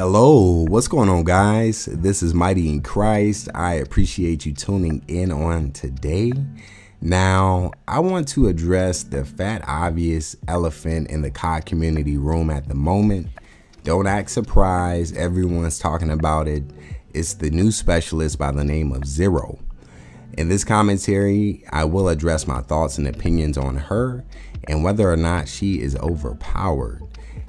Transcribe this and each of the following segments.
Hello, what's going on, guys? This is Mighty in Christ. I appreciate you tuning in on today. Now, I want to address the fat obvious elephant in the COD community room at the moment. Don't act surprised, everyone's talking about it. It's the new specialist by the name of Zero. In this commentary, I will address my thoughts and opinions on her and whether or not she is overpowered.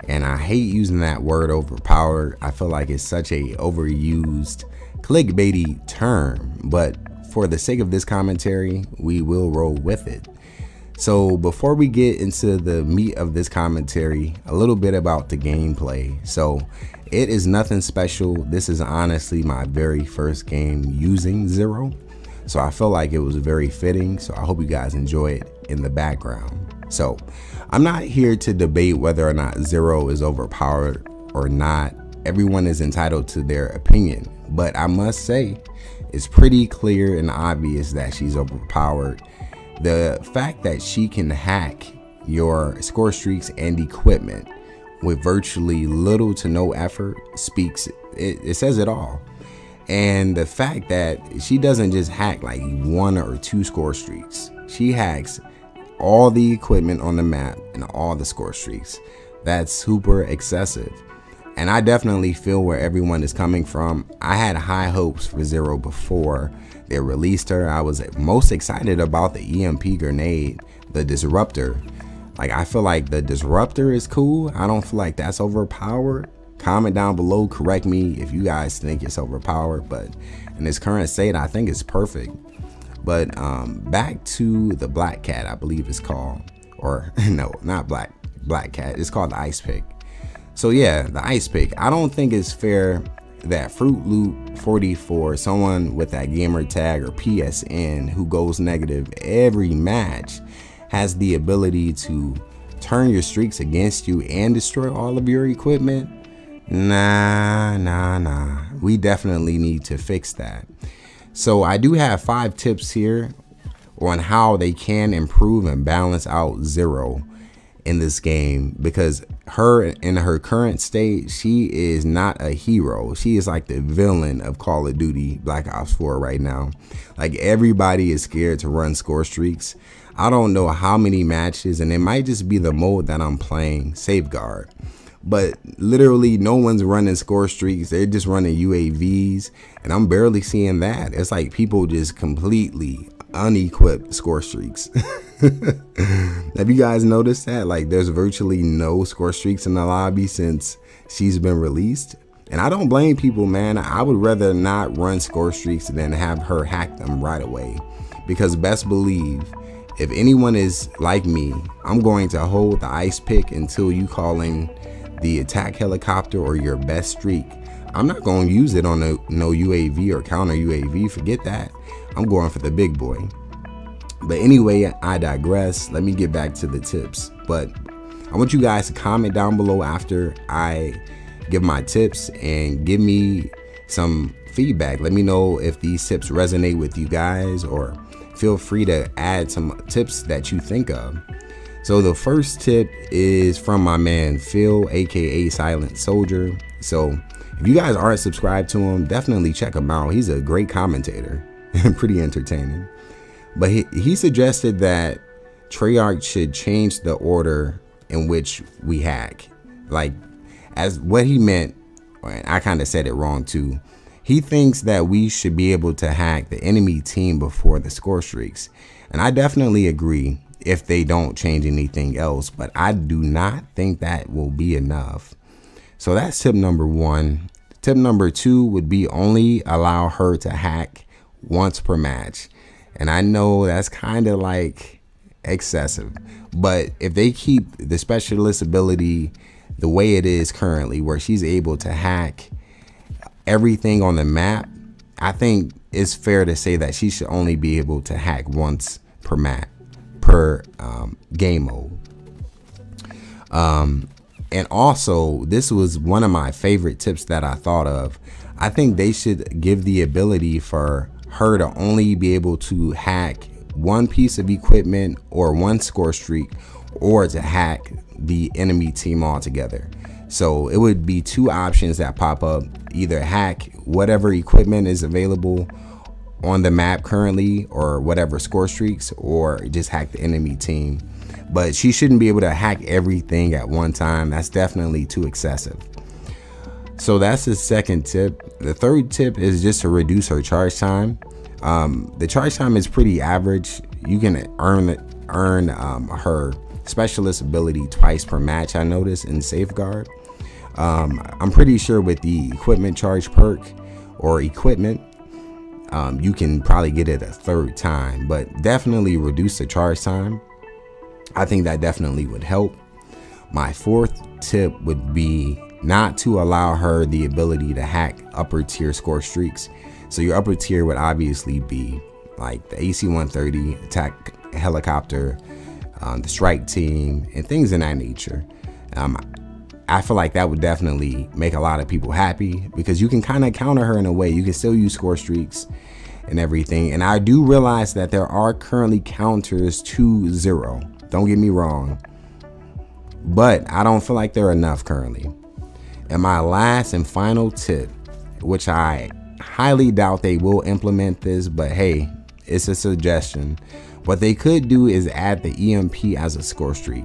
And I hate using that word overpowered. I feel like it's such a overused clickbaity term, but for the sake of this commentary, we will roll with it. So before we get into the meat of this commentary, a little bit about the gameplay. So it is nothing special. This is honestly my very first game using Zero. So I feel like it was very fitting. So I hope you guys enjoy it in the background. So I'm not here to debate whether or not Zero is overpowered or not. Everyone is entitled to their opinion, but I must say it's pretty clear and obvious that she's overpowered. The fact that she can hack your score streaks and equipment with virtually little to no effort speaks, it says it all. And the fact that she doesn't just hack like 1 or 2 score streaks, she hacks all the equipment on the map and all the score streaks. That's super excessive. And I definitely feel where everyone is coming from. I had high hopes for Zero before they released her. I was most excited about the EMP grenade, the disruptor. Like, I feel like the disruptor is cool. I don't feel like that's overpowered. Comment down below, correct me if you guys think it's overpowered, but in its current state, I think it's perfect. But back to the Black Cat, I believe it's called, or no, not Black Cat. It's called the Ice Pick. So yeah, the Ice Pick. I don't think it's fair that Fruit Loop 44, someone with that gamer tag or PSN who goes negative every match, has the ability to turn your streaks against you and destroy all of your equipment. Nah. We definitely need to fix that. So I do have 5 tips here on how they can improve and balance out Zero in this game, because her in her current state, she is not a hero. She is like the villain of Call of Duty Black Ops 4 right now. Like, everybody is scared to run score streaks. I don't know how many matches, and it might just be the mode that I'm playing, Safeguard, but literally no one's running score streaks. They're just running UAVs, and I'm barely seeing that. It's like people just completely unequipped score streaks. Have you guys noticed that? Like, there's virtually no score streaks in the lobby since she's been released. And I don't blame people, man. I would rather not run score streaks than have her hack them right away, because best believe, if anyone is like me, I'm going to hold the Ice Pick until you call in the attack helicopter or your best streak. I'm not going to use it on no UAV or counter UAV. Forget that. I'm going for the big boy. But anyway, I digress. Let me get back to the tips. But I want you guys to comment down below after I give my tips and give me some feedback. Let me know if these tips resonate with you guys, or feel free to add some tips that you think of. So the first tip is from my man Phil, aka Silent Soldier. So if you guys aren't subscribed to him, definitely check him out. He's a great commentator and pretty entertaining. But he suggested that Treyarch should change the order in which we hack. Like, as what he meant, and I kind of said it wrong too. He thinks that we should be able to hack the enemy team before the score streaks. And I definitely agree if they don't change anything else, but I do not think that will be enough. So that's tip number 1. Tip number 2 would be only allow her to hack once per match. And I know that's kind of like excessive, but if they keep the specialist ability the way it is currently, where she's able to hack everything on the map, I think it's fair to say that she should only be able to hack once per map, per game mode. And also, this was one of my favorite tips that I thought of. I think they should give the ability for her to only be able to hack 1 piece of equipment or 1 score streak, or to hack the enemy team altogether. So it would be two options that pop up: either hack whatever equipment is available on the map currently, or whatever score streaks, or just hack the enemy team. But she shouldn't be able to hack everything at one time. That's definitely too excessive. So that's the second tip. The third tip is just to reduce her charge time. The charge time is pretty average. You can earn her specialist ability twice per match, I noticed, in Safeguard. I'm pretty sure with the equipment charge perk or equipment, you can probably get it a third time, but definitely reduce the charge time. I think that definitely would help. My fourth tip would be not to allow her the ability to hack upper tier score streaks. So your upper tier would obviously be like the AC-130, attack helicopter, the strike team, and things in that nature. I feel like that would definitely make a lot of people happy, because you can kind of counter her in a way. You can still use score streaks and everything. And I do realize that there are currently counters to 0. Don't get me wrong, but I don't feel like they're enough currently. And my last and final tip, which I highly doubt they will implement this, but hey, it's a suggestion. What they could do is add the EMP as a score streak.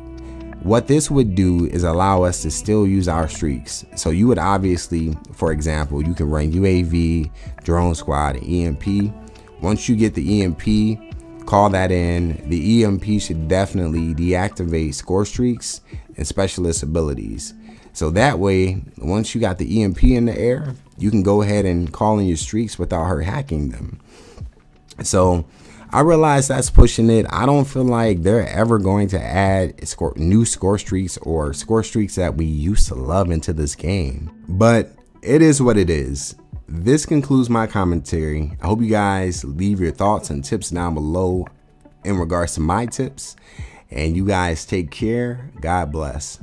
What this would do is allow us to still use our streaks. So you would obviously, for example, you can run UAV, drone squad, and EMP. Once you get the EMP, call that in. The EMP should definitely deactivate score streaks and specialist abilities. So that way, once you got the EMP in the air, you can go ahead and call in your streaks without her hacking them. So I realize that's pushing it. I don't feel like they're ever going to add new score streaks or score streaks that we used to love into this game. But it is what it is. This concludes my commentary. I hope you guys leave your thoughts and tips down below in regards to my tips. And you guys take care. God bless.